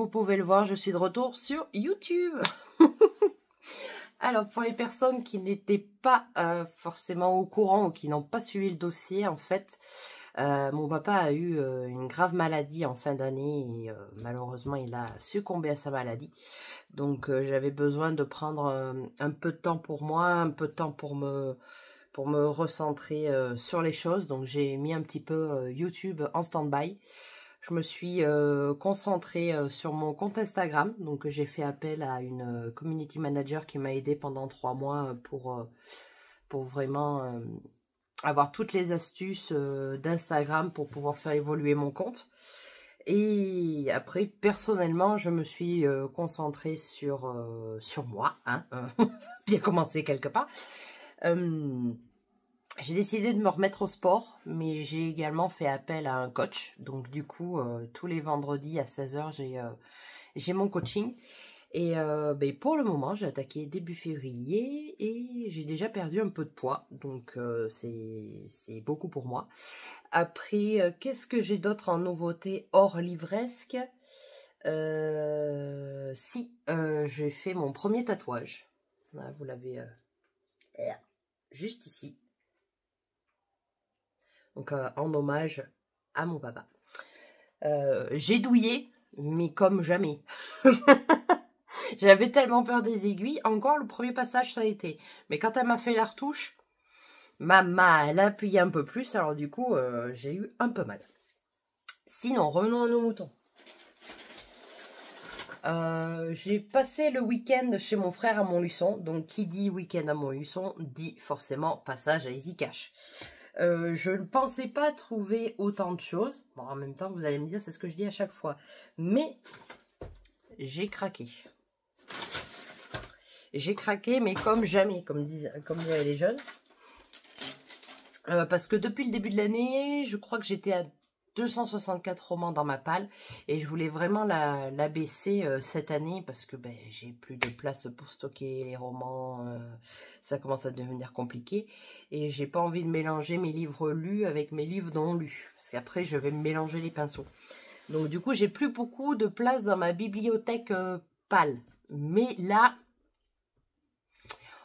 vous pouvez le voir, je suis de retour sur YouTube. Alors, pour les personnes qui n'étaient pas forcément au courant ou qui n'ont pas suivi le dossier, en fait, mon papa a eu une grave maladie en fin d'année et malheureusement, il a succombé à sa maladie. Donc, j'avais besoin de prendre un peu de temps pour moi, un peu de temps pour me recentrer sur les choses. Donc, j'ai mis un petit peu YouTube en stand-by. Je me suis concentrée sur mon compte Instagram. Donc, j'ai fait appel à une community manager qui m'a aidé pendant 3 mois pour vraiment avoir toutes les astuces d'Instagram pour pouvoir faire évoluer mon compte. Et après, personnellement, je me suis concentrée sur moi. Hein, bien commencer quelque part. J'ai décidé de me remettre au sport, mais j'ai également fait appel à un coach. Donc du coup, tous les vendredis à 16 h, j'ai mon coaching. Et pour le moment, j'ai attaqué début février et j'ai déjà perdu un peu de poids. Donc c'est beaucoup pour moi. Après, qu'est-ce que j'ai d'autre en nouveauté hors livresque? J'ai fait mon premier tatouage. Là, vous l'avez juste ici. Donc, en hommage à mon papa. J'ai douillé, mais comme jamais. J'avais tellement peur des aiguilles. Encore, le premier passage, ça a été. Mais quand elle m'a fait la retouche, ma main, elle a appuyé un peu plus. Alors, du coup, j'ai eu un peu mal. Sinon, revenons à nos moutons. J'ai passé le week-end chez mon frère à Montluçon. Donc, qui dit week-end à Montluçon, dit forcément passage à Easy Cash. Je ne pensais pas trouver autant de choses. Bon, en même temps, vous allez me dire, c'est ce que je dis à chaque fois. Mais j'ai craqué. J'ai craqué, mais comme jamais, comme disaient les jeunes. Parce que depuis le début de l'année, je crois que j'étais à 264 romans dans ma palle. Et je voulais vraiment la baisser cette année parce que j'ai plus de place pour stocker les romans. Ça commence à devenir compliqué. Et j'ai pas envie de mélanger mes livres lus avec mes livres non lus. Parce qu'après, je vais me mélanger les pinceaux. Donc du coup, j'ai plus beaucoup de place dans ma bibliothèque pâle. Mais là,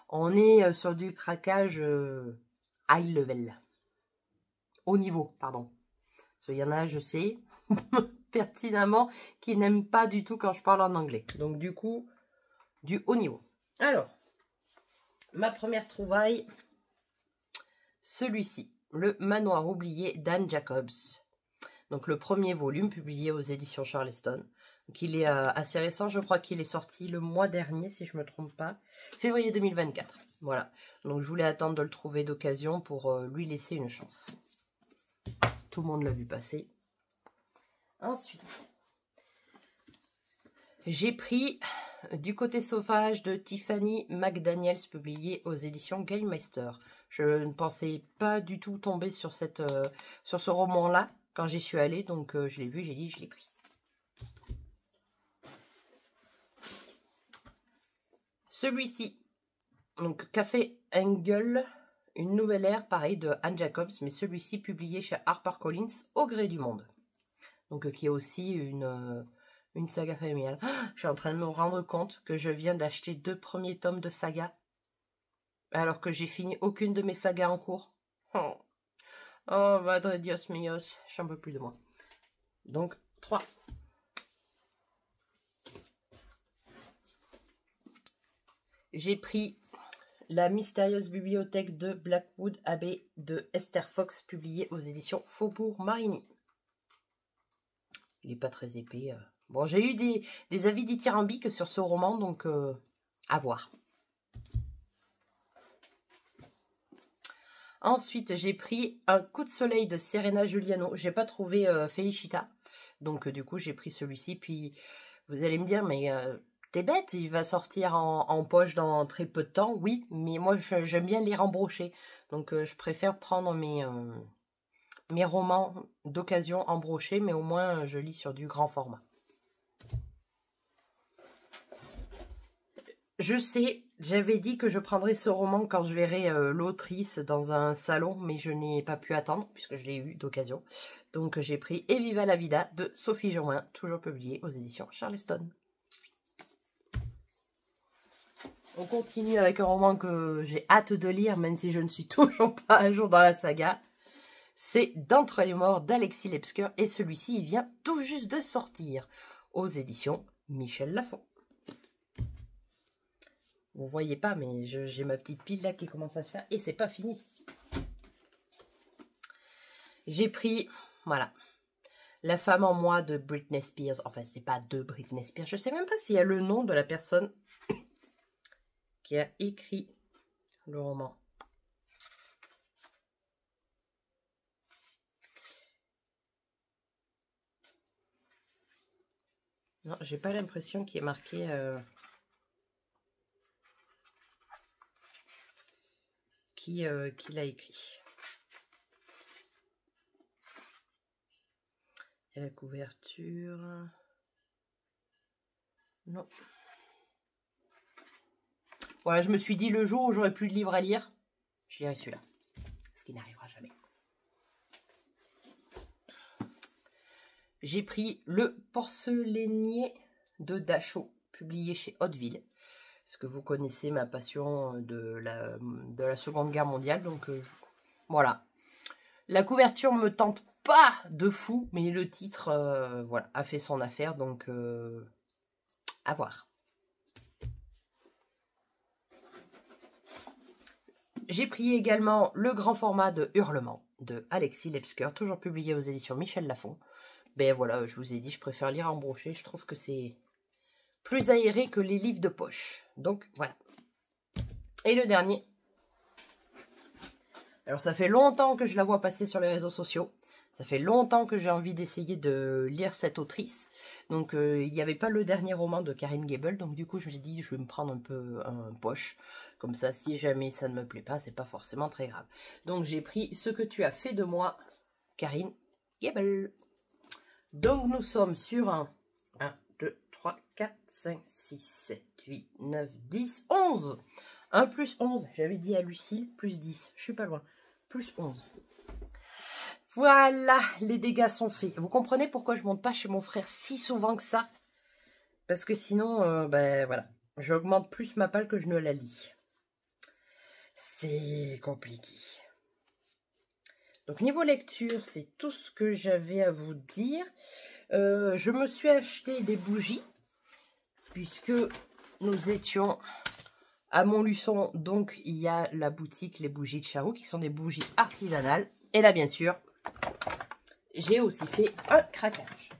on est sur du craquage high level. Haut niveau, pardon. Il y en a, je sais, pertinemment, qui n'aiment pas du tout quand je parle en anglais. Donc, du coup, du haut niveau. Alors, ma première trouvaille, celui-ci, Le Manoir oublié d'Anne Jacobs. Donc, le premier volume publié aux éditions Charleston. Donc, il est assez récent, je crois qu'il est sorti le mois dernier, si je ne me trompe pas. Février 2024. Voilà. Donc, je voulais attendre de le trouver d'occasion pour lui laisser une chance. Tout le monde l'a vu passer. Ensuite, j'ai pris Du côté sauvage de Tiffany McDaniels, publié aux éditions Gallmeister. Je ne pensais pas du tout tomber sur ce roman-là quand j'y suis allée, donc je l'ai vu, j'ai dit, je l'ai pris. Celui-ci, donc Café Engel, une nouvelle ère, pareil, de Anne Jacobs, mais celui-ci publié chez HarperCollins au gré du monde. Donc qui est aussi une saga familiale. Je suis en train de me rendre compte que je viens d'acheter 2 premiers tomes de saga. Alors que j'ai fini aucune de mes sagas en cours. Oh, madre Dios míos. J'en peux plus de moi. Donc, 3. J'ai pris La mystérieuse bibliothèque de Blackwood Abbey de Esther Fox, publié aux éditions Faubourg Marigny. Il n'est pas très épais. Bon, j'ai eu des avis dithyrambiques sur ce roman, donc à voir. Ensuite, j'ai pris Un coup de soleil de Serena Giuliano. J'ai pas trouvé Felicita, donc du coup, j'ai pris celui-ci. Puis, vous allez me dire, mais t'es bête, il va sortir en poche dans très peu de temps. Oui, mais moi, j'aime bien lire en broché. Donc, je préfère prendre mes romans d'occasion en broché, mais au moins, je lis sur du grand format. Je sais, j'avais dit que je prendrais ce roman quand je verrai l'autrice dans un salon, mais je n'ai pas pu attendre puisque je l'ai eu d'occasion. Donc j'ai pris Et Viva la Vida de Sophie Jomain, toujours publié aux éditions Charleston. On continue avec un roman que j'ai hâte de lire, même si je ne suis toujours pas à jour dans la saga. C'est D'entre les morts d'Alexis Lepsker, et celui-ci, il vient tout juste de sortir aux éditions Michel Lafon. Vous voyez pas, mais j'ai ma petite pile là qui commence à se faire, et c'est pas fini. J'ai pris, voilà, La femme en moi de Britney Spears. Enfin, c'est pas de Britney Spears. Je sais même pas s'il y a le nom de la personne qui a écrit le roman. Non, j'ai pas l'impression qu'il y ait marqué qui l'a écrit. Et la couverture... Non. Voilà, je me suis dit, le jour où j'aurai plus de livres à lire, je lirai celui-là. Ce qui n'arrivera jamais. J'ai pris Le porcelainier de Dachau, publié chez Hauteville. Parce que vous connaissez ma passion de la Seconde Guerre mondiale. Donc voilà. La couverture me tente pas de fou, mais le titre voilà, a fait son affaire. Donc à voir. J'ai pris également le grand format de Hurlement de Alexis Lepsker, toujours publié aux éditions Michel Lafon. Ben voilà, je vous ai dit, je préfère lire en brochet. Je trouve que c'est plus aéré que les livres de poche. Donc voilà. Et le dernier. Alors ça fait longtemps que je la vois passer sur les réseaux sociaux. Ça fait longtemps que j'ai envie d'essayer de lire cette autrice. Donc il n'y avait pas le dernier roman de Karine Gable. Donc du coup je me suis dit je vais me prendre un peu un poche. Comme ça si jamais ça ne me plaît pas, c'est pas forcément très grave. Donc j'ai pris Ce que tu as fait de moi, Karine Gable. Donc nous sommes sur un 2, 3, 4, 5, 6, 7, 8, 9, 10, 11. 1 plus 11. J'avais dit à Lucille, plus 10. Je suis pas loin. Plus 11. Voilà, les dégâts sont faits. Vous comprenez pourquoi je monte pas chez mon frère si souvent que ça? Parce que sinon, ben voilà, j'augmente plus ma palle que je ne la lis. C'est compliqué. Donc niveau lecture, c'est tout ce que j'avais à vous dire. Je me suis acheté des bougies, puisque nous étions à Montluçon. Donc il y a la boutique Les Bougies de Charroux, qui sont des bougies artisanales. Et là, bien sûr, j'ai aussi fait un craquage.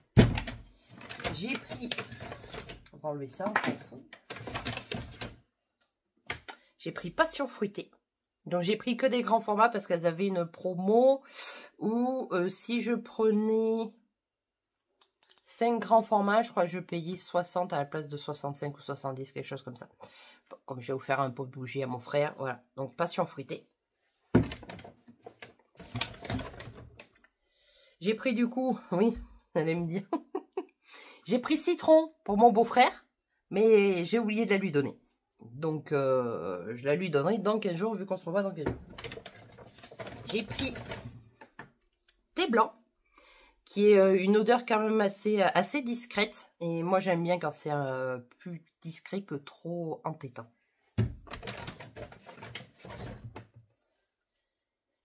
J'ai pris... On va enlever ça, on s'en fout. J'ai pris Passion fruitée. Donc j'ai pris que des grands formats parce qu'elles avaient une promo où si je prenais 5 grands formats, je crois que je payais 60 à la place de 65 ou 70, quelque chose comme ça. Bon, comme j'ai offert un pot de bougie à mon frère, voilà. Donc Passion fruitée. J'ai pris du coup, oui, vous allez me dire, j'ai pris Citron pour mon beau-frère, mais j'ai oublié de la lui donner. Donc, je la lui donnerai dans 15 jours, vu qu'on se revoit dans 15 jours. J'ai pris Thé blanc, qui est une odeur quand même assez discrète. Et moi, j'aime bien quand c'est plus discret que trop entêtant.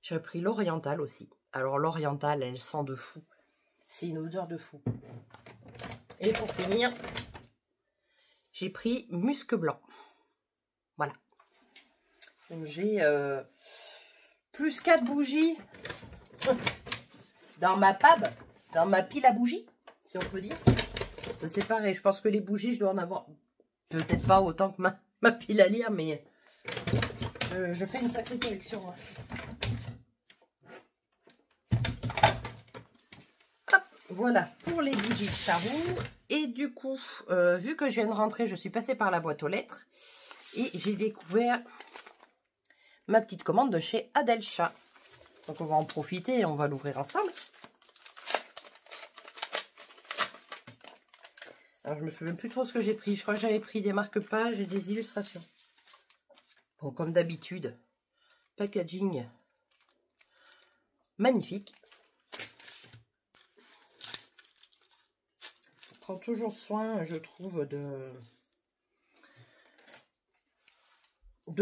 J'ai pris l'oriental aussi. Alors, l'oriental, elle sent de fou. C'est une odeur de fou. Et pour finir, j'ai pris Musc blanc. Voilà. Donc j'ai plus 4 bougies dans ma pab, dans ma pile à bougies, si on peut dire. Ça c'est pareil, je pense que les bougies, je dois en avoir peut-être pas autant que ma pile à lire, mais je fais une sacrée collection. Hein. Hop, voilà pour les bougies de Charroux. Et du coup, vu que je viens de rentrer, je suis passée par la boîte aux lettres. Et j'ai découvert ma petite commande de chez Adelcha. Donc on va en profiter et on va l'ouvrir ensemble. Alors, je me souviens plus trop ce que j'ai pris. Je crois que j'avais pris des marque-pages et des illustrations. Bon, comme d'habitude, packaging magnifique. On prend toujours soin, je trouve, de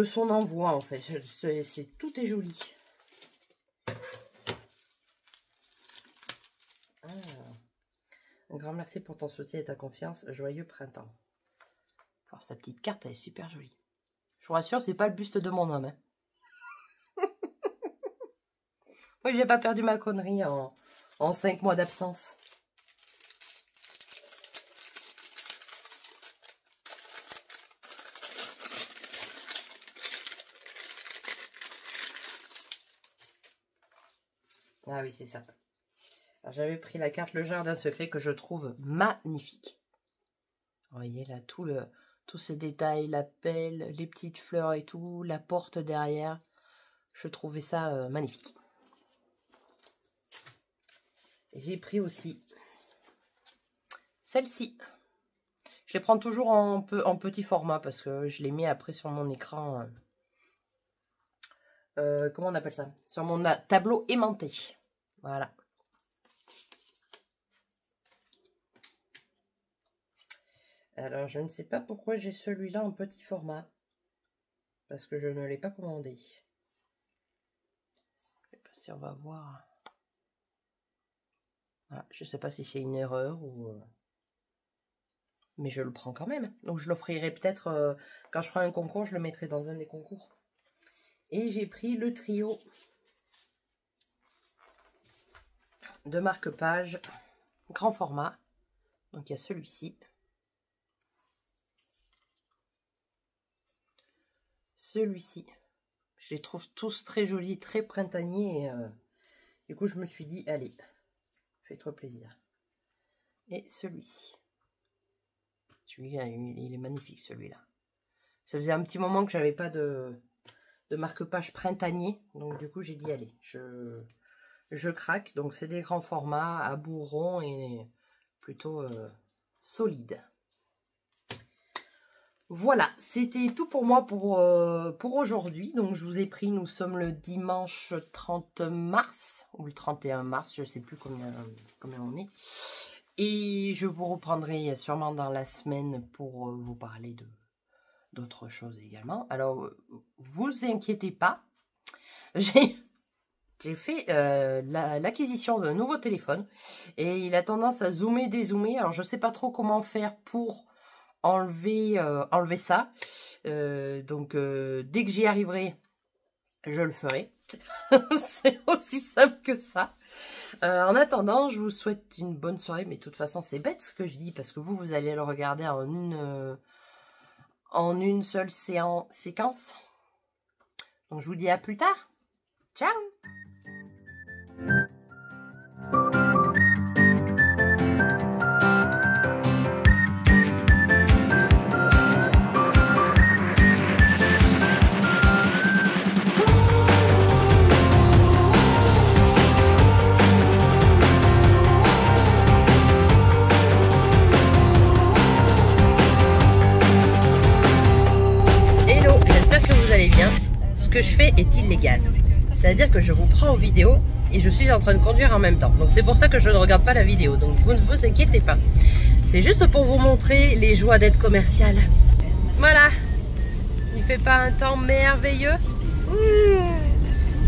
son envoi, en fait. Tout est joli. Un grand merci pour ton soutien et ta confiance. Joyeux printemps. Alors, sa petite carte, elle est super jolie. Je vous rassure, c'est pas le buste de mon homme. Hein. Oui, j'ai pas perdu ma connerie en 5 mois d'absence. Ah oui, c'est ça. J'avais pris la carte Le Jardin Secret que je trouve magnifique. Vous voyez là, tous ces détails, la pelle, les petites fleurs et tout, la porte derrière. Je trouvais ça magnifique. J'ai pris aussi celle-ci. Je les prends toujours en petit format parce que je les mets après sur mon écran. Comment on appelle ça? Sur mon tableau aimanté. Voilà. Alors, je ne sais pas pourquoi j'ai celui-là en petit format. Parce que je ne l'ai pas commandé. Je sais pas si on va voir. Voilà, je ne sais pas si c'est une erreur ou... Mais je le prends quand même. Donc, je l'offrirai peut-être... quand je ferai un concours, je le mettrai dans un des concours. Et j'ai pris le trio de marque-page grand format. Donc, il y a celui-ci. Celui-ci. Je les trouve tous très jolis, très printaniers. Et, du coup, je me suis dit, allez, fais-toi plaisir. Et celui-ci. Celui-là, il est magnifique, celui-là. Ça faisait un petit moment que j'avais pas de marque-page printanier. Donc, du coup, j'ai dit, allez, je craque. Donc, c'est des grands formats à bout rond et plutôt solides. Voilà, c'était tout pour moi pour aujourd'hui. Donc, je vous ai pris, nous sommes le dimanche 30 mars, ou le 31 mars, je ne sais plus combien on est. Et je vous reprendrai sûrement dans la semaine pour vous parler d'autres choses également. Alors, vous inquiétez pas, j'ai fait l'acquisition d'un nouveau téléphone. Et il a tendance à zoomer, dézoomer. Alors, je ne sais pas trop comment faire pour... enlever ça. Donc, dès que j'y arriverai, je le ferai. C'est aussi simple que ça. En attendant, je vous souhaite une bonne soirée. Mais de toute façon, c'est bête ce que je dis. Parce que vous allez le regarder en une seule séquence. Donc, je vous dis à plus tard. Ciao! Ce que je fais est illégal. C'est-à-dire que je vous prends en vidéo et je suis en train de conduire en même temps. Donc c'est pour ça que je ne regarde pas la vidéo. Donc vous ne vous inquiétez pas. C'est juste pour vous montrer les joies d'être commercial. Voilà. Il fait pas un temps merveilleux.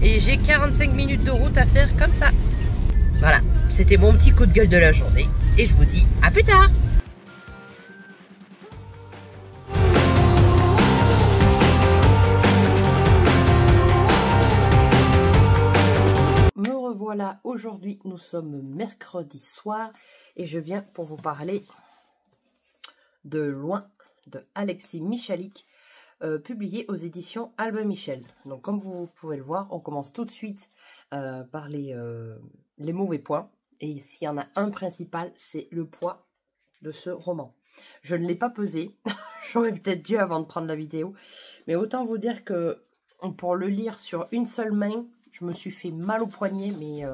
Et j'ai 45 minutes de route à faire comme ça. Voilà. C'était mon petit coup de gueule de la journée. Et je vous dis à plus tard. Voilà, aujourd'hui nous sommes mercredi soir et je viens pour vous parler de Loin de Alexis Michalik, publié aux éditions Albin Michel. Donc comme vous pouvez le voir, on commence tout de suite par les mauvais points. Et s'il y en a un principal, c'est le poids de ce roman. Je ne l'ai pas pesé, j'aurais peut-être dû avant de prendre la vidéo, mais autant vous dire que pour le lire sur une seule main, je me suis fait mal au poignet, mais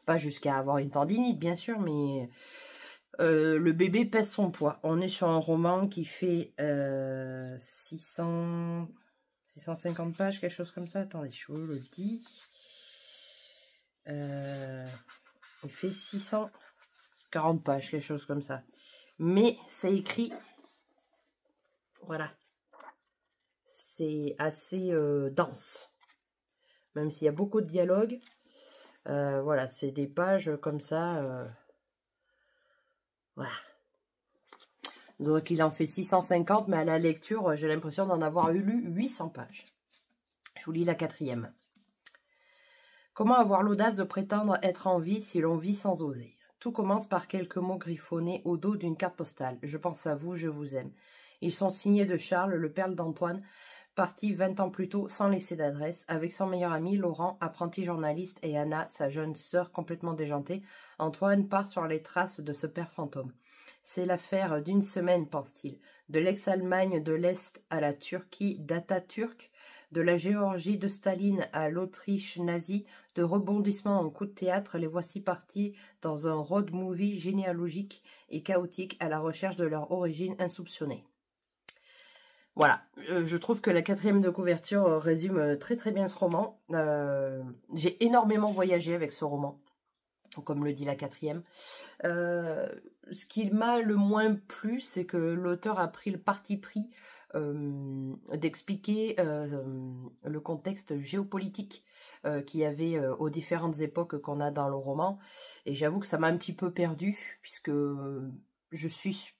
pas jusqu'à avoir une tendinite, bien sûr, mais Le bébé pèse son poids. On est sur un roman qui fait 650 pages, quelque chose comme ça. Attendez, je vous le dis. Il fait 640 pages, quelque chose comme ça. Mais c'est écrit... Voilà. C'est assez dense. Même s'il y a beaucoup de dialogues. Voilà, c'est des pages comme ça. Voilà. Donc il en fait 650, mais à la lecture, j'ai l'impression d'en avoir lu 800 pages. Je vous lis la 4e. Comment avoir l'audace de prétendre être en vie si l'on vit sans oser? Tout commence par quelques mots griffonnés au dos d'une carte postale. Je pense à vous, je vous aime. Ils sont signés de Charles, le père d'Antoine, parti 20 ans plus tôt sans laisser d'adresse, avec son meilleur ami Laurent, apprenti journaliste, et Anna, sa jeune sœur complètement déjantée. Antoine part sur les traces de ce père fantôme. C'est l'affaire d'une semaine, pense-t-il. De l'ex-Allemagne de l'Est à la Turquie d'Atatürk, de la Géorgie de Staline à l'Autriche nazie, de rebondissements en coup de théâtre, les voici partis dans un road movie généalogique et chaotique à la recherche de leur origine insoupçonnée. Voilà, je trouve que la 4e de couverture résume très très bien ce roman. J'ai énormément voyagé avec ce roman, comme le dit la 4e. Ce qui m'a le moins plu, c'est que l'auteur a pris le parti pris d'expliquer le contexte géopolitique qu'il y avait aux différentes époques qu'on a dans le roman. Et j'avoue que ça m'a un petit peu perdue, puisque je suis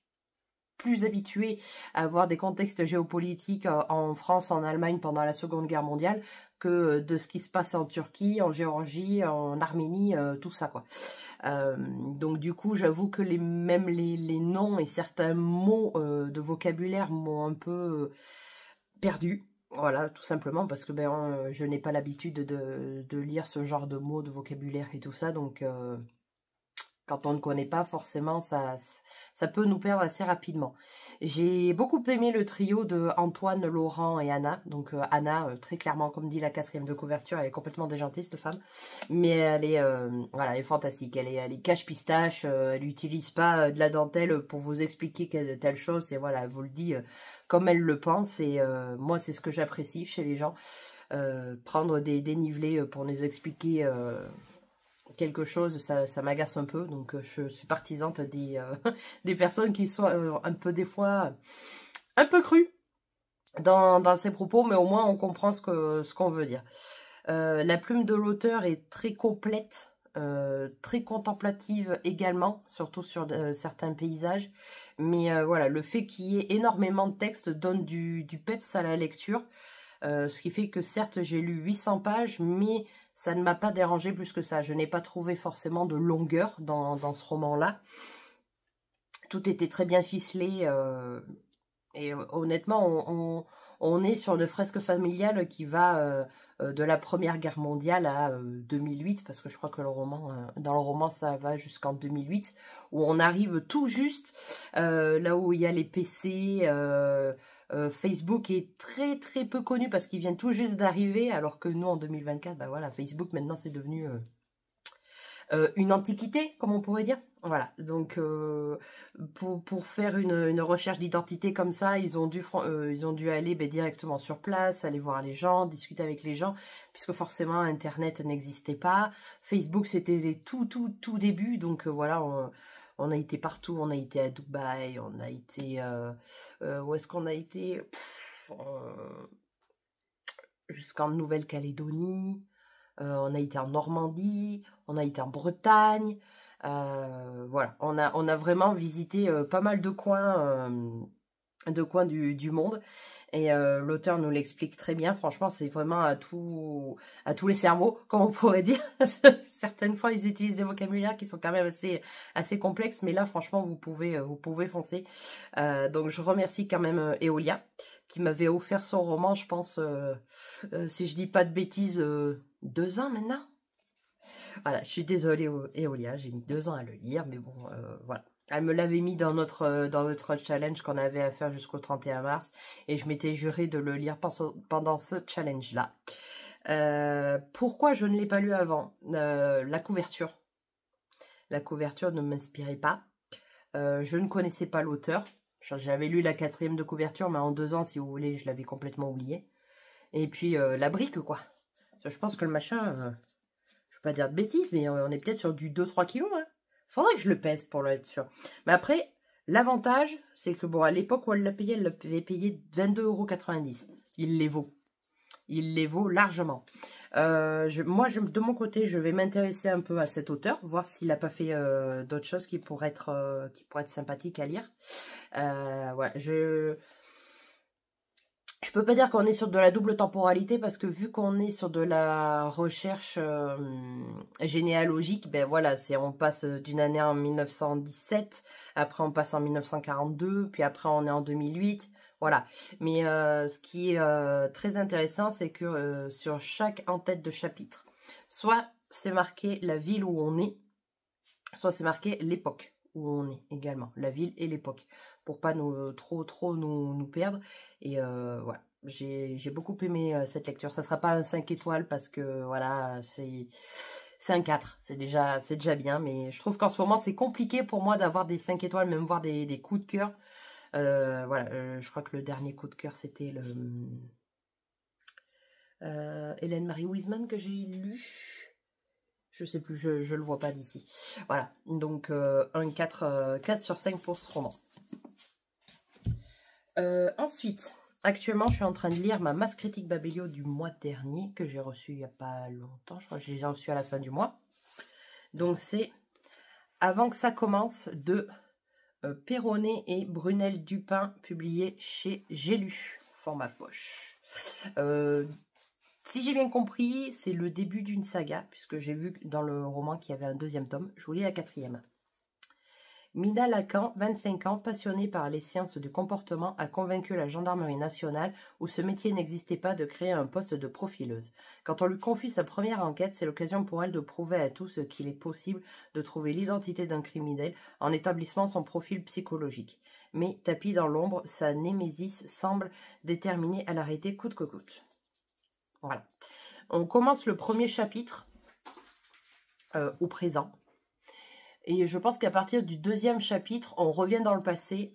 plus habituée à voir des contextes géopolitiques en France, en Allemagne pendant la Seconde Guerre mondiale, que de ce qui se passe en Turquie, en Géorgie, en Arménie, tout ça, quoi. Donc du coup, j'avoue que même les noms et certains mots de vocabulaire m'ont un peu perdu. Voilà, tout simplement parce que je n'ai pas l'habitude de lire ce genre de mots, de vocabulaire et tout ça. Donc quand on ne connaît pas, forcément, ça peut nous perdre assez rapidement. J'ai beaucoup aimé le trio de Antoine, Laurent et Anna. Donc Anna, très clairement, comme dit la 4e de couverture, elle est complètement déjantée, cette femme. Mais voilà, elle est fantastique. Elle est cache-pistache, elle n'utilise pas de la dentelle pour vous expliquer telle chose. Et voilà, elle vous le dit comme elle le pense. Et moi, c'est ce que j'apprécie chez les gens. Prendre des dénivelés pour nous expliquer... quelque chose, ça m'agace un peu, donc je suis partisante des personnes qui sont un peu des fois un peu crues dans ses propos, mais au moins on comprend ce qu'on veut dire. La plume de l'auteur est très complète, très contemplative également, surtout sur certains paysages, mais voilà, le fait qu'il y ait énormément de texte donne du peps à la lecture, ce qui fait que certes j'ai lu 800 pages, mais ça ne m'a pas dérangé plus que ça. Je n'ai pas trouvé forcément de longueur dans ce roman-là. Tout était très bien ficelé. Et honnêtement, on est sur une fresque familiale qui va de la Première Guerre mondiale à 2008, parce que je crois que dans le roman, ça va jusqu'en 2008, où on arrive tout juste là où il y a les PC... Facebook est très très peu connu parce qu'il vient tout juste d'arriver, alors que nous en 2024, bah voilà, Facebook maintenant c'est devenu une antiquité, comme on pourrait dire. Voilà, donc pour faire une recherche d'identité comme ça, ils ont dû aller directement sur place, aller voir les gens, discuter avec les gens, puisque forcément Internet n'existait pas. Facebook c'était les tout débuts, donc voilà, on a été partout, on a été à Dubaï, on a été... où est-ce qu'on a été? Jusqu'en Nouvelle-Calédonie, on a été en Normandie, on a été en Bretagne, voilà, on a vraiment visité pas mal de coins du monde. Et l'auteur nous l'explique très bien. Franchement, c'est vraiment à tous les cerveaux, comme on pourrait dire. Certaines fois, ils utilisent des vocabulaires qui sont quand même assez complexes. Mais là, franchement, vous pouvez foncer. Donc, je remercie quand même Eolia, qui m'avait offert son roman, je pense, si je dis pas de bêtises, 2 ans maintenant. Voilà, je suis désolée, Eolia, j'ai mis 2 ans à le lire. Mais bon, voilà. Elle me l'avait mis dans notre challenge qu'on avait à faire jusqu'au 31 mars. Et je m'étais juré de le lire pendant ce challenge-là. Pourquoi je ne l'ai pas lu avant? La couverture. La couverture ne m'inspirait pas. Je ne connaissais pas l'auteur. J'avais lu la 4e de couverture, mais en 2 ans, si vous voulez, je l'avais complètement oublié. Et puis, la brique, quoi. Je pense que le machin, je ne vais pas dire de bêtises, mais on est peut-être sur du 2-3 kilos. Hein. Faudrait que je le pèse pour être sûr. Mais après, l'avantage, c'est que, bon, à l'époque où elle l'avait payé 22,90 €. Il les vaut. Il les vaut largement. Moi, de mon côté, je vais m'intéresser un peu à cet auteur, voir s'il n'a pas fait d'autres choses qui pourraient être sympathiques à lire. Ouais, je peux pas dire qu'on est sur de la double temporalité parce que vu qu'on est sur de la recherche généalogique, ben voilà, on passe d'une année en 1917, après on passe en 1942, puis après on est en 2008. Voilà, mais ce qui est très intéressant, c'est que sur chaque en-tête de chapitre, soit c'est marqué la ville où on est, soit c'est marqué l'époque où on est également, la ville et l'époque, pour pas trop nous perdre. Et voilà, j'ai beaucoup aimé cette lecture. Ça sera pas un 5 étoiles parce que voilà, c'est un 4, c'est déjà bien, mais je trouve qu'en ce moment c'est compliqué pour moi d'avoir des 5 étoiles, même voir des coups de cœur. Voilà, je crois que le dernier coup de cœur, c'était le Hélène Marie Wiseman que j'ai lu. Je sais plus, je le vois pas d'ici. Voilà, donc un 4 sur 5 pour ce roman. Ensuite, actuellement, je suis en train de lire ma masse critique Babelio du mois dernier, que j'ai reçu il n'y a pas longtemps. Je crois que je l'ai reçu à la fin du mois. Donc c'est Avant que ça commence de Perronnet et Brunel Dupin, publié chez J'ai lu, format poche. Si j'ai bien compris, c'est le début d'une saga, puisque j'ai vu dans le roman qu'il y avait un 2e tome. Je vous lis la 4e. Mina Lacan, 25 ans, passionnée par les sciences du comportement, a convaincu la gendarmerie nationale, où ce métier n'existait pas, de créer un poste de profileuse. Quand on lui confie sa première enquête, c'est l'occasion pour elle de prouver à tous qu'il est possible de trouver l'identité d'un criminel en établissant son profil psychologique. Mais, tapis dans l'ombre, sa némésis semble déterminée à l'arrêter coûte que coûte. Voilà. On commence le premier chapitre au présent. Et je pense qu'à partir du 2e chapitre, on revient dans le passé,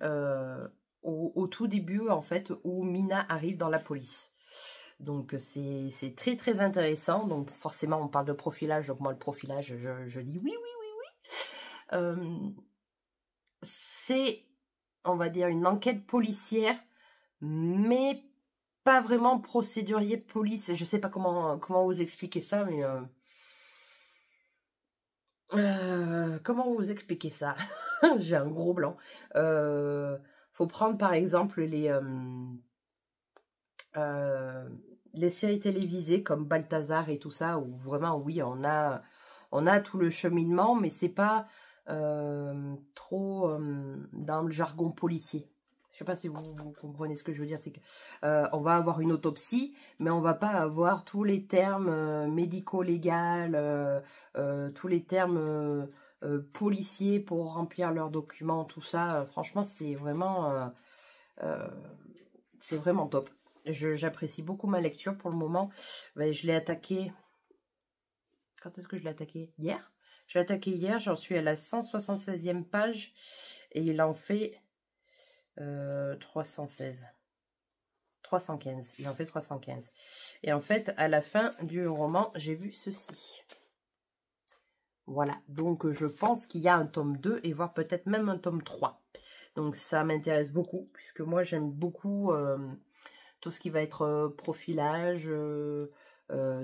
au tout début, en fait, où Mina arrive dans la police. Donc, c'est très, très intéressant. Donc, forcément, on parle de profilage. Donc, moi, le profilage, je dis oui, oui, oui, oui. C'est, on va dire, une enquête policière, mais pas vraiment procédurier police. Je sais pas comment vous expliquer ça, mais... comment vous expliquer ça? J'ai un gros blanc. Faut prendre par exemple les séries télévisées comme Balthazar et tout ça, où vraiment, oui, on a tout le cheminement, mais c'est pas trop dans le jargon policier. Je sais pas si vous comprenez ce que je veux dire, c'est que on va avoir une autopsie, mais on va pas avoir tous les termes médico-légaux, tous les termes policiers pour remplir leurs documents, tout ça. Franchement, c'est vraiment top. J'apprécie beaucoup ma lecture pour le moment. Ben, je l'ai attaqué. Quand est-ce que je l'ai attaqué? Hier. Je l'ai attaqué hier, j'en suis à la 176e page et il en fait 316. 315. Il en fait 315. Et en fait, à la fin du roman, j'ai vu ceci. Voilà. Donc, je pense qu'il y a un tome 2 et voire peut-être même un tome 3. Donc, ça m'intéresse beaucoup puisque moi, j'aime beaucoup tout ce qui va être profilage,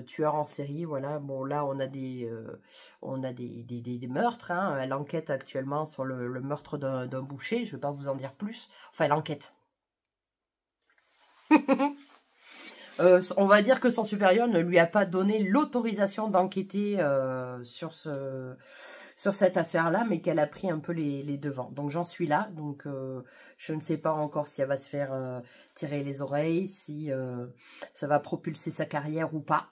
tueur en série, voilà. Bon, là, on a des meurtres. Hein. Elle enquête actuellement sur le meurtre d'un boucher. Je ne vais pas vous en dire plus. Enfin, elle enquête. On va dire que son supérieur ne lui a pas donné l'autorisation d'enquêter sur cette affaire-là, mais qu'elle a pris un peu les devants. Donc, j'en suis là. Donc, je ne sais pas encore si elle va se faire tirer les oreilles, si ça va propulser sa carrière ou pas.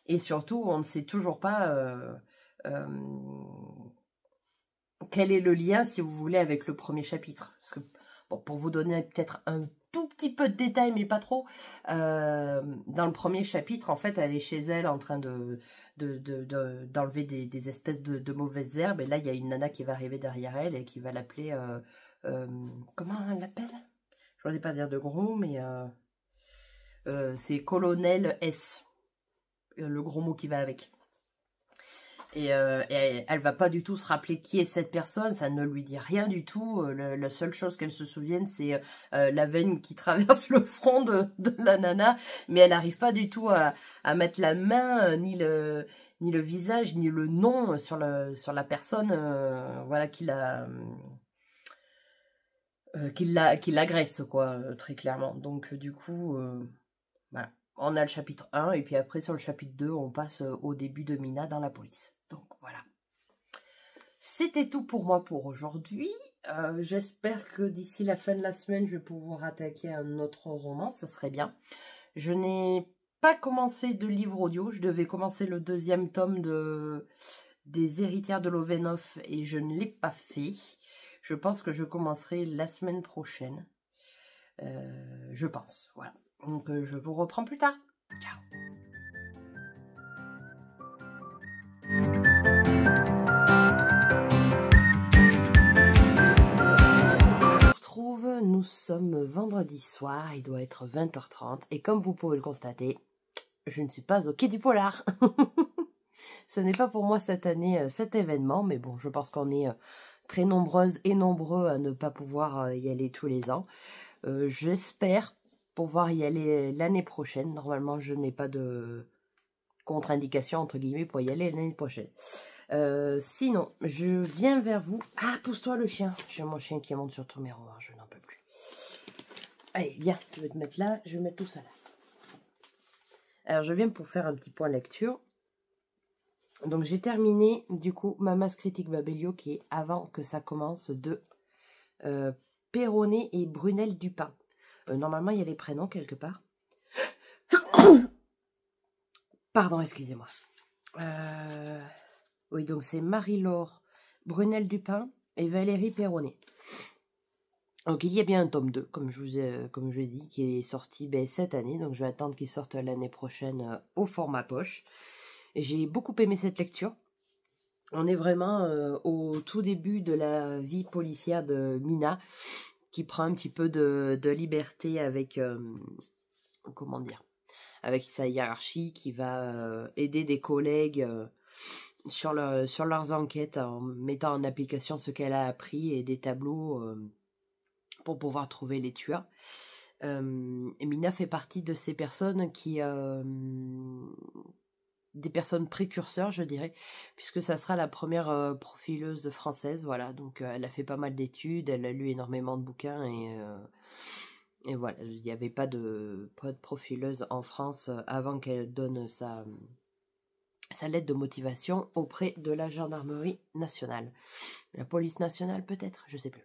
Et surtout, on ne sait toujours pas quel est le lien, si vous voulez, avec le premier chapitre. Parce que, bon, pour vous donner peut-être un tout petit peu de détails, mais pas trop. Dans le premier chapitre, en fait, elle est chez elle en train d'enlever des espèces de mauvaises herbes. Et là, il y a une nana qui va arriver derrière elle et qui va l'appeler... comment elle l'appelle? Je ne voulais pas dire de gros mots, mais c'est Colonel S. Le gros mot qui va avec. Et elle va pas du tout se rappeler qui est cette personne, ça ne lui dit rien du tout. La seule chose qu'elle se souvienne, c'est la veine qui traverse le front de la nana, mais elle n'arrive pas du tout à mettre la main, ni le visage, ni le nom sur la personne voilà, qui l'agresse, quoi, très clairement. Donc, du coup, voilà. On a le chapitre 1, et puis après, sur le chapitre 2, on passe au début de Mina dans la police. Donc, voilà. C'était tout pour moi pour aujourd'hui. J'espère que d'ici la fin de la semaine, je vais pouvoir attaquer un autre roman. Ça serait bien. Je n'ai pas commencé de livre audio. Je devais commencer le 2e tome des Héritières de Lovenov, et je ne l'ai pas fait. Je pense que je commencerai la semaine prochaine. Je pense, voilà. Donc, je vous reprends plus tard. Ciao. Nous sommes vendredi soir, il doit être 20h30. Et comme vous pouvez le constater, je ne suis pas au Quai du Polar. Ce n'est pas pour moi cette année, cet événement. Mais bon, je pense qu'on est très nombreuses et nombreux à ne pas pouvoir y aller tous les ans. J'espère pouvoir y aller l'année prochaine. Normalement, je n'ai pas de contre-indication, entre guillemets, pour y aller l'année prochaine. Sinon, je viens vers vous. Ah, pousse-toi le chien. J'ai mon chien qui monte sur ton miroir, je n'en peux plus. Allez, viens, je vais te mettre là, je vais mettre tout ça là. Alors, je viens pour faire un petit point lecture. Donc, j'ai terminé, du coup, Mamas Critique Babelio, qui est avant que ça commence, de Perronnet et Brunel Dupin. Normalement, il y a les prénoms quelque part. Pardon, excusez-moi. Oui, donc c'est Marie-Laure Brunel Dupin et Valérie Perronnet. Donc il y a bien un tome 2, comme je vous ai dit, qui est sorti cette année. Donc je vais attendre qu'il sorte l'année prochaine au format poche. J'ai beaucoup aimé cette lecture. On est vraiment au tout début de la vie policière de Mina, qui prend un petit peu de liberté avec, comment dire, avec sa hiérarchie, qui va aider des collègues sur leurs enquêtes en mettant en application ce qu'elle a appris et des tableaux pour pouvoir trouver les tueurs. Et Mina fait partie de ces personnes qui... des personnes précurseurs, je dirais, puisque ça sera la première profileuse française, voilà. Donc elle a fait pas mal d'études, elle a lu énormément de bouquins, et voilà, il n'y avait pas de profileuse en France avant qu'elle donne sa lettre de motivation auprès de la gendarmerie nationale. La police nationale peut-être, je sais plus.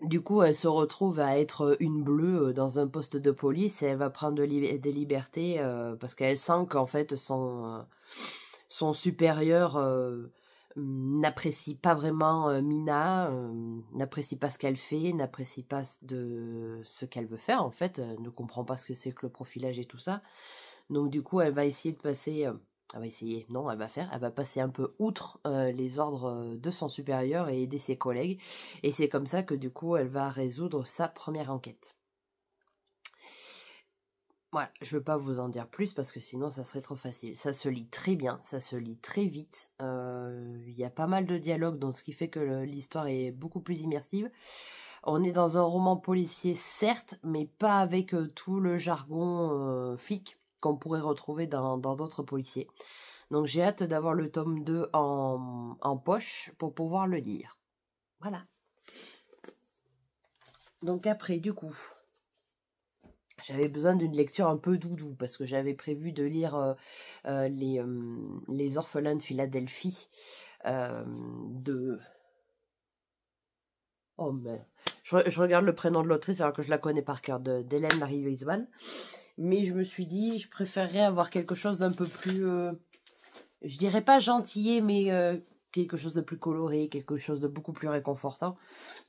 Du coup, elle se retrouve à être une bleue dans un poste de police et elle va prendre des libertés parce qu'elle sent qu'en fait son supérieur n'apprécie pas vraiment Mina, n'apprécie pas ce qu'elle fait, n'apprécie pas de ce qu'elle veut faire en fait, ne comprend pas ce que c'est que le profilage et tout ça. Donc du coup, elle va essayer de passer... elle va essayer, non, elle va passer un peu outre les ordres de son supérieur et aider ses collègues. Et c'est comme ça que du coup, elle va résoudre sa première enquête. Voilà, je ne veux pas vous en dire plus parce que sinon ça serait trop facile. Ça se lit très bien, ça se lit très vite. Il y a pas mal de dialogues, donc ce qui fait que l'histoire est beaucoup plus immersive. On est dans un roman policier, certes, mais pas avec tout le jargon flic qu'on pourrait retrouver dans d'autres policiers. Donc j'ai hâte d'avoir le tome 2 en poche pour pouvoir le lire. Voilà. Donc après, du coup, j'avais besoin d'une lecture un peu doudou parce que j'avais prévu de lire les orphelins de Philadelphie de... Oh mais... Je regarde le prénom de l'autrice alors que je la connais par cœur, d'Hélène Marie Weisman. Mais je me suis dit, je préférerais avoir quelque chose d'un peu plus... je dirais pas gentillet, mais quelque chose de plus coloré, quelque chose de beaucoup plus réconfortant.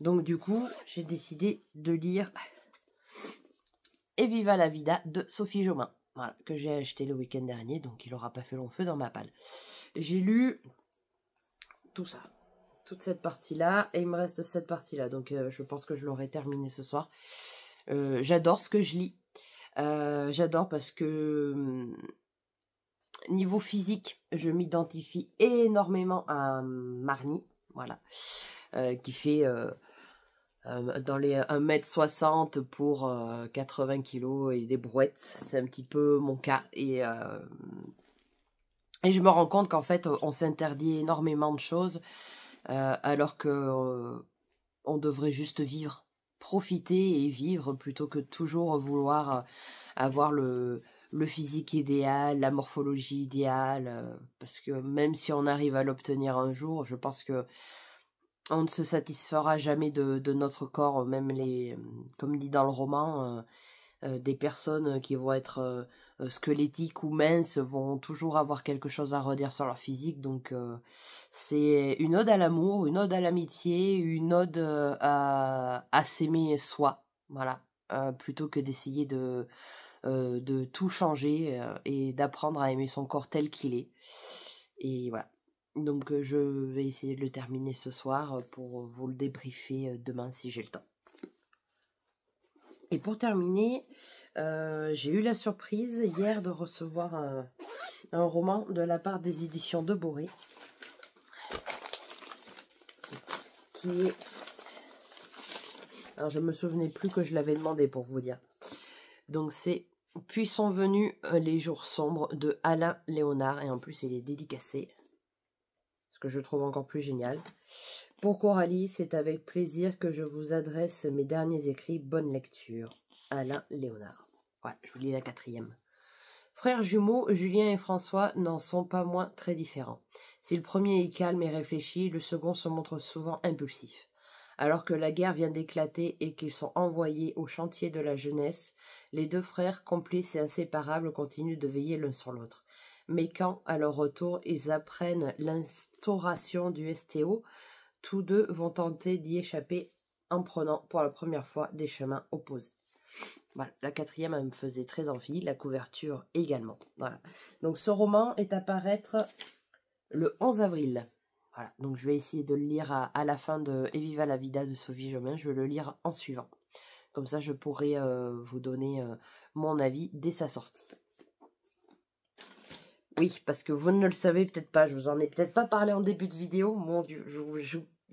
Donc du coup, j'ai décidé de lire Et Viva la Vida de Sophie Jomain. Voilà, que j'ai acheté le week-end dernier, donc il n'aura pas fait long feu dans ma palle. J'ai lu tout ça, toute cette partie-là, et il me reste cette partie-là, donc je pense que je l'aurai terminé ce soir. J'adore ce que je lis. J'adore parce que niveau physique, je m'identifie énormément à Marnie, voilà, qui fait dans les 1,60 m pour 80 kg et des brouettes. C'est un petit peu mon cas. Et je me rends compte qu'en fait, on s'interdit énormément de choses alors que on devrait juste vivre, profiter et vivre plutôt que toujours vouloir avoir le physique idéal, la morphologie idéale, parce que même si on arrive à l'obtenir un jour, je pense que on ne se satisfera jamais de notre corps, même comme dit dans le roman, des personnes qui vont être squelettiques ou minces vont toujours avoir quelque chose à redire sur leur physique. Donc c'est une ode à l'amour, une ode à l'amitié, une ode à s'aimer soi, voilà, plutôt que d'essayer de tout changer et d'apprendre à aimer son corps tel qu'il est. Et voilà. Donc je vais essayer de le terminer ce soir pour vous le débriefer demain si j'ai le temps. Et pour terminer, j'ai eu la surprise hier de recevoir un roman de la part des éditions de Boré. Qui est... Alors je me souvenais plus que je l'avais demandé pour vous dire. Donc c'est Puis sont venus les jours sombres de Alain Léonard. Et en plus il est dédicacé. Ce que je trouve encore plus génial. Pour Coralie, c'est avec plaisir que je vous adresse mes derniers écrits. Bonne lecture. Alain Léonard. Voilà, je vous lis la 4e. Frères jumeaux, Julien et François n'en sont pas moins très différents. Si le premier est calme et réfléchi, le second se montre souvent impulsif. Alors que la guerre vient d'éclater et qu'ils sont envoyés au chantier de la jeunesse, les deux frères, complices et inséparables, continuent de veiller l'un sur l'autre. Mais quand, à leur retour, ils apprennent l'instauration du STO, tous deux vont tenter d'y échapper en prenant pour la première fois des chemins opposés. Voilà, la 4e, elle me faisait très envie, la couverture également. Voilà. Donc ce roman est à paraître le 11 avril. Voilà, donc je vais essayer de le lire à la fin de Et Viva la Vida de Sophie Jomain. Je vais le lire en suivant. Comme ça, je pourrai vous donner mon avis dès sa sortie. Oui, parce que vous ne le savez peut-être pas, je vous en ai peut-être pas parlé en début de vidéo. Mon Dieu,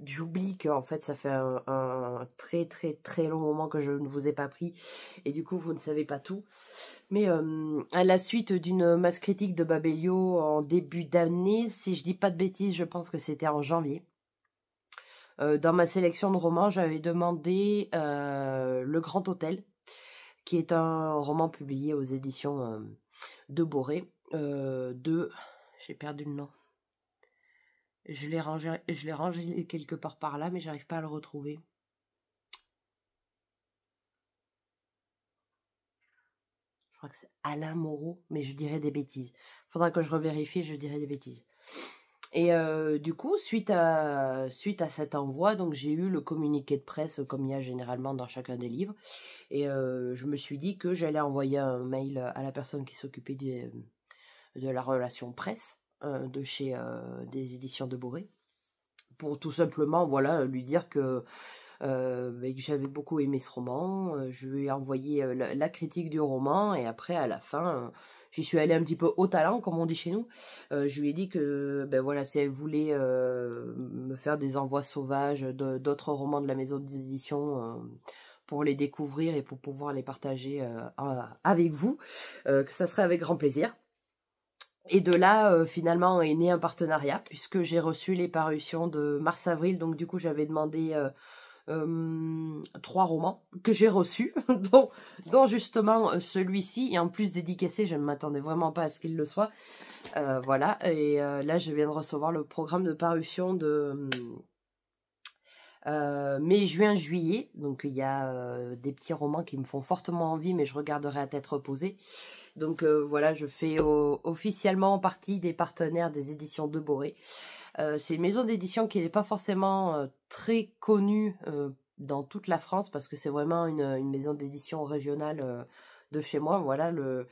j'oublie qu'en fait ça fait un très très très long moment que je ne vous ai pas pris. Et du coup, vous ne savez pas tout. Mais à la suite d'une masse critique de Babelio en début d'année, si je dis pas de bêtises, je pense que c'était en janvier. Dans ma sélection de romans, j'avais demandé Le Grand Hôtel, qui est un roman publié aux éditions de Boré. J'ai perdu le nom. Je l'ai rangé quelque part par là, mais j'arrive pas à le retrouver. Je crois que c'est Alain Moreau, mais je dirais des bêtises. Faudra que je revérifie, je dirais des bêtises. Et du coup, suite à cet envoi, donc j'ai eu le communiqué de presse comme il y a généralement dans chacun des livres. Et je me suis dit que j'allais envoyer un mail à la personne qui s'occupait de la relation presse de chez des éditions de Boré, pour tout simplement voilà, lui dire que j'avais beaucoup aimé ce roman. Je lui ai envoyé la critique du roman et après à la fin j'y suis allée un petit peu au talent comme on dit chez nous. Je lui ai dit que voilà, si elle voulait me faire des envois sauvages d'autres romans de la maison d'édition pour les découvrir et pour pouvoir les partager avec vous, que ça serait avec grand plaisir. Et de là, finalement, est né un partenariat, puisque j'ai reçu les parutions de mars-avril. Donc, du coup, j'avais demandé 3 romans que j'ai reçus, dont justement celui-ci. Et en plus, dédicacé, je ne m'attendais vraiment pas à ce qu'il le soit. Voilà, et là, je viens de recevoir le programme de parution de mai, juin, juillet. Donc, il y a des petits romans qui me font fortement envie, mais je regarderai à tête reposée. Donc voilà, je fais officiellement partie des partenaires des éditions de Boré. C'est une maison d'édition qui n'est pas forcément très connue dans toute la France, parce que c'est vraiment une maison d'édition régionale de chez moi. Voilà, le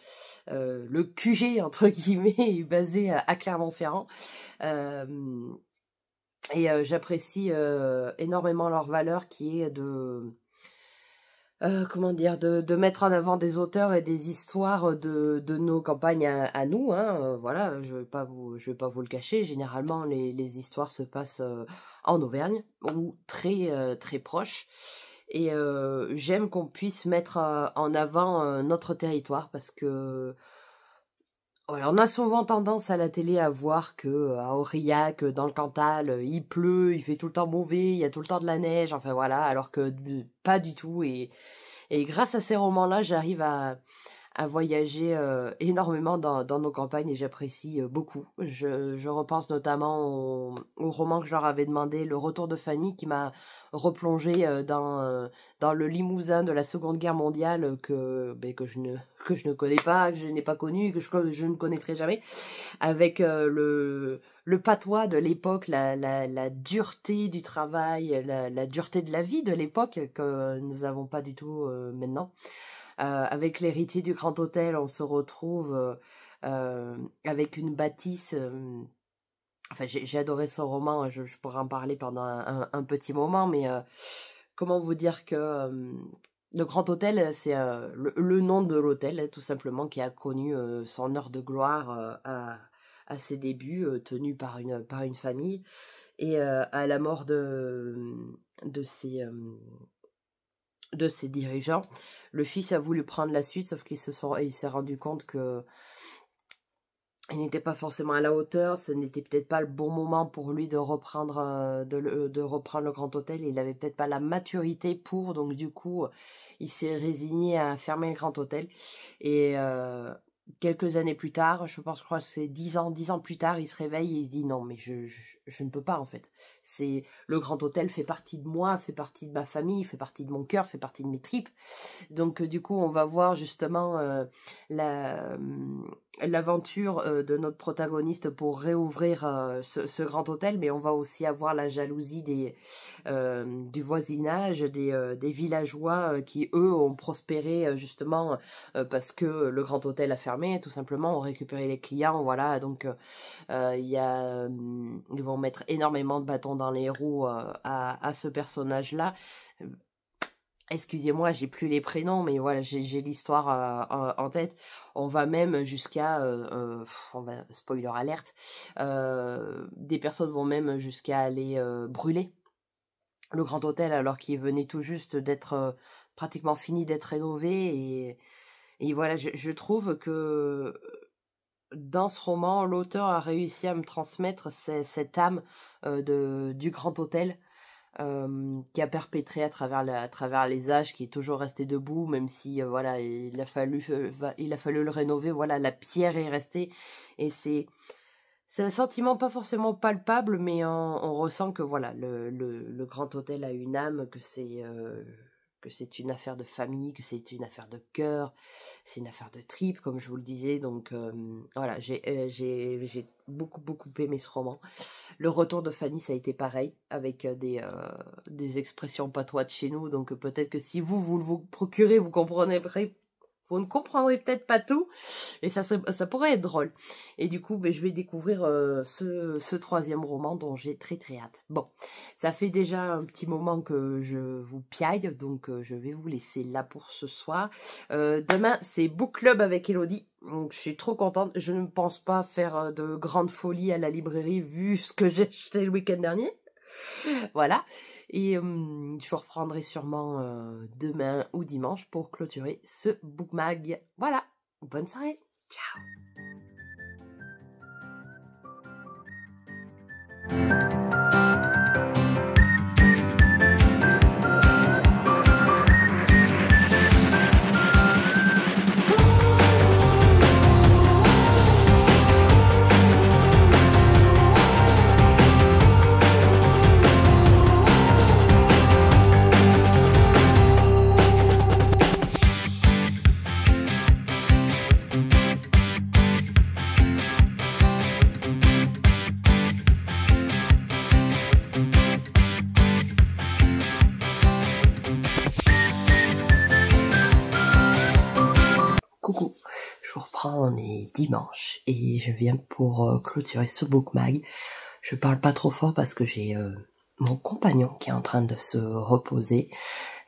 QG, entre guillemets, est basé à Clermont-Ferrand. J'apprécie énormément leur valeur, qui est comment dire, de mettre en avant des auteurs et des histoires de nos campagnes à nous, hein. Voilà, je vais pas vous le cacher. Généralement, les histoires se passent en Auvergne, ou très proches. Et j'aime qu'on puisse mettre en avant notre territoire, parce que voilà, on a souvent tendance à la télé à voir que à Aurillac, dans le Cantal, il pleut, il fait tout le temps mauvais, il y a tout le temps de la neige, enfin voilà, alors que pas du tout. Et grâce à ces romans-là, j'arrive à voyager énormément dans nos campagnes, et j'apprécie beaucoup. Je repense notamment au roman que je leur avais demandé, Le Retour de Fanny, qui m'a replongé dans le Limousin de la Seconde Guerre mondiale, que je ne connais pas, que je n'ai pas connu, que je ne connaîtrai jamais, avec le patois de l'époque, la dureté du travail, la dureté de la vie de l'époque, que nous n'avons pas du tout maintenant. Avec l'héritier du Grand Hôtel, on se retrouve avec une bâtisse. Enfin, j'ai adoré ce roman, je pourrais en parler pendant un petit moment, mais comment vous dire que le Grand Hôtel, c'est le nom de l'hôtel, tout simplement, qui a connu son heure de gloire à ses débuts, tenu par une famille, et à la mort de ses dirigeants, le fils a voulu prendre la suite, sauf qu'il s'est rendu compte que il n'était pas forcément à la hauteur, ce n'était peut-être pas le bon moment pour lui de reprendre le Grand Hôtel, il n'avait peut-être pas la maturité pour, donc du coup, il s'est résigné à fermer le Grand Hôtel. Et quelques années plus tard, je crois que c'est 10 ans plus tard, il se réveille et il se dit non, mais je ne peux pas en fait. Le Grand Hôtel fait partie de moi, fait partie de ma famille, fait partie de mon cœur, fait partie de mes tripes. Donc du coup, on va voir justement l'aventure de notre protagoniste pour réouvrir ce Grand Hôtel, mais on va aussi avoir la jalousie du voisinage, des villageois qui eux ont prospéré justement parce que le Grand Hôtel a fermé, tout simplement, ont récupéré les clients, voilà. Donc ils vont mettre énormément de bâtons dans les roues à ce personnage-là. Excusez-moi, j'ai plus les prénoms, mais voilà, j'ai l'histoire en tête. On va même jusqu'à, spoiler alerte, des personnes vont même jusqu'à aller brûler le Grand Hôtel, alors qu'il venait tout juste d'être pratiquement fini d'être rénové. Et voilà, je trouve que dans ce roman, l'auteur a réussi à me transmettre cette âme du Grand Hôtel, qui a perpétré à travers les âges, qui est toujours resté debout, même si voilà, il a fallu le rénover. Voilà, la pierre est restée, et c'est un sentiment pas forcément palpable, mais on ressent que voilà, le Grand Hôtel a une âme, que c'est une affaire de famille, que c'est une affaire de cœur, c'est une affaire de tripes, comme je vous le disais. Donc voilà, j'ai beaucoup aimé ce roman. Le Retour de Fanny, ça a été pareil, avec des expressions patois de chez nous, donc peut-être que si vous procurez, vous ne comprendrez peut-être pas tout, et ça pourrait être drôle. Et du coup, je vais découvrir ce troisième roman dont j'ai très hâte. Bon, ça fait déjà un petit moment que je vous piaille, donc je vais vous laisser là pour ce soir. Demain, c'est Book Club avec Elodie, donc je suis trop contente. Je ne pense pas faire de grandes folies à la librairie, vu ce que j'ai acheté le week-end dernier. Voilà. Et je vous reprendrai sûrement demain ou dimanche pour clôturer ce bookmag. Voilà, bonne soirée, ciao. Coucou, je vous reprends, on est dimanche et je viens pour clôturer ce bookmag. Je parle pas trop fort parce que j'ai mon compagnon qui est en train de se reposer.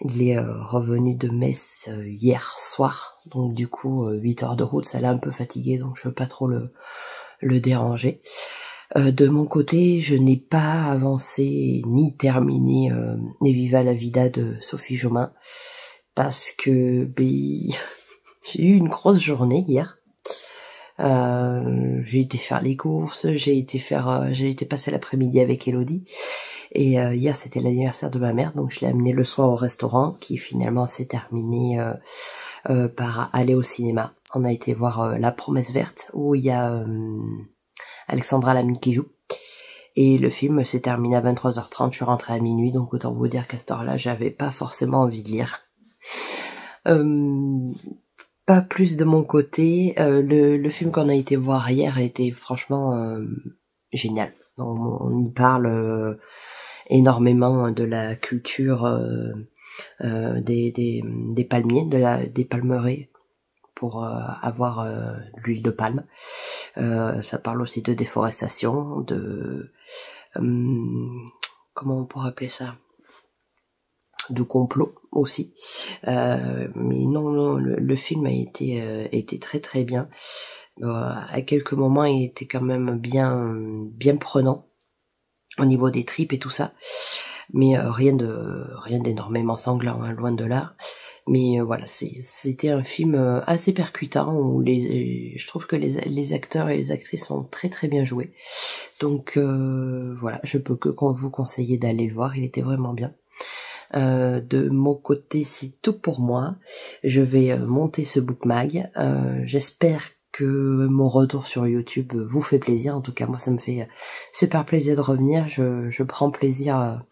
Il est revenu de messe hier soir, donc du coup 8 heures de route, ça l'a un peu fatigué, donc je veux pas trop le déranger. De mon côté, je n'ai pas avancé ni terminé Ne Viva la Vida de Sophie Jomain parce que j'ai eu une grosse journée hier. J'ai été faire les courses, j'ai été passer l'après-midi avec Elodie. Et hier c'était l'anniversaire de ma mère, donc je l'ai amenée le soir au restaurant, qui finalement s'est terminé par aller au cinéma. On a été voir La Promesse Verte, où il y a Alexandra Lamy qui joue. Et le film s'est terminé à 23h30, je suis rentrée à minuit, donc autant vous dire qu'à cette heure-là, j'avais pas forcément envie de lire. Pas plus de mon côté. Le film qu'on a été voir hier a été franchement génial. On y parle énormément de la culture des palmiers, des palmeraies pour avoir l'huile de palme. Ça parle aussi de déforestation, de comment on pourrait appeler ça, de complot aussi, mais non, le film a été très très bien. À quelques moments il était quand même bien prenant au niveau des tripes et tout ça, mais rien d'énormément sanglant, hein, loin de là. Mais voilà, c'était un film assez percutant où je trouve que les acteurs et les actrices sont très très bien joués. Donc voilà, je peux que vous conseiller d'aller le voir, il était vraiment bien. De mon côté, c'est tout pour moi. Je vais monter ce bookmag. J'espère que mon retour sur YouTube vous fait plaisir. En tout cas, moi, ça me fait super plaisir de revenir. Je prends plaisir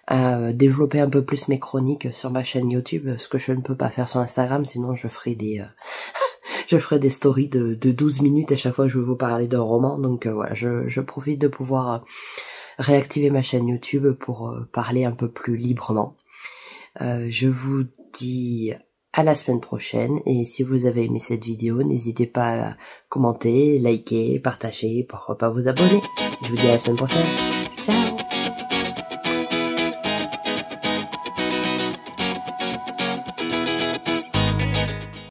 à développer un peu plus mes chroniques sur ma chaîne YouTube, ce que je ne peux pas faire sur Instagram, sinon je ferai des je ferai des stories de 12 minutes à chaque fois que je vais vous parler d'un roman. Donc voilà, je profite de pouvoir réactiver ma chaîne YouTube pour parler un peu plus librement. Je vous dis à la semaine prochaine, et si vous avez aimé cette vidéo, n'hésitez pas à commenter, liker, partager, pourquoi pas vous abonner. Je vous dis à la semaine prochaine.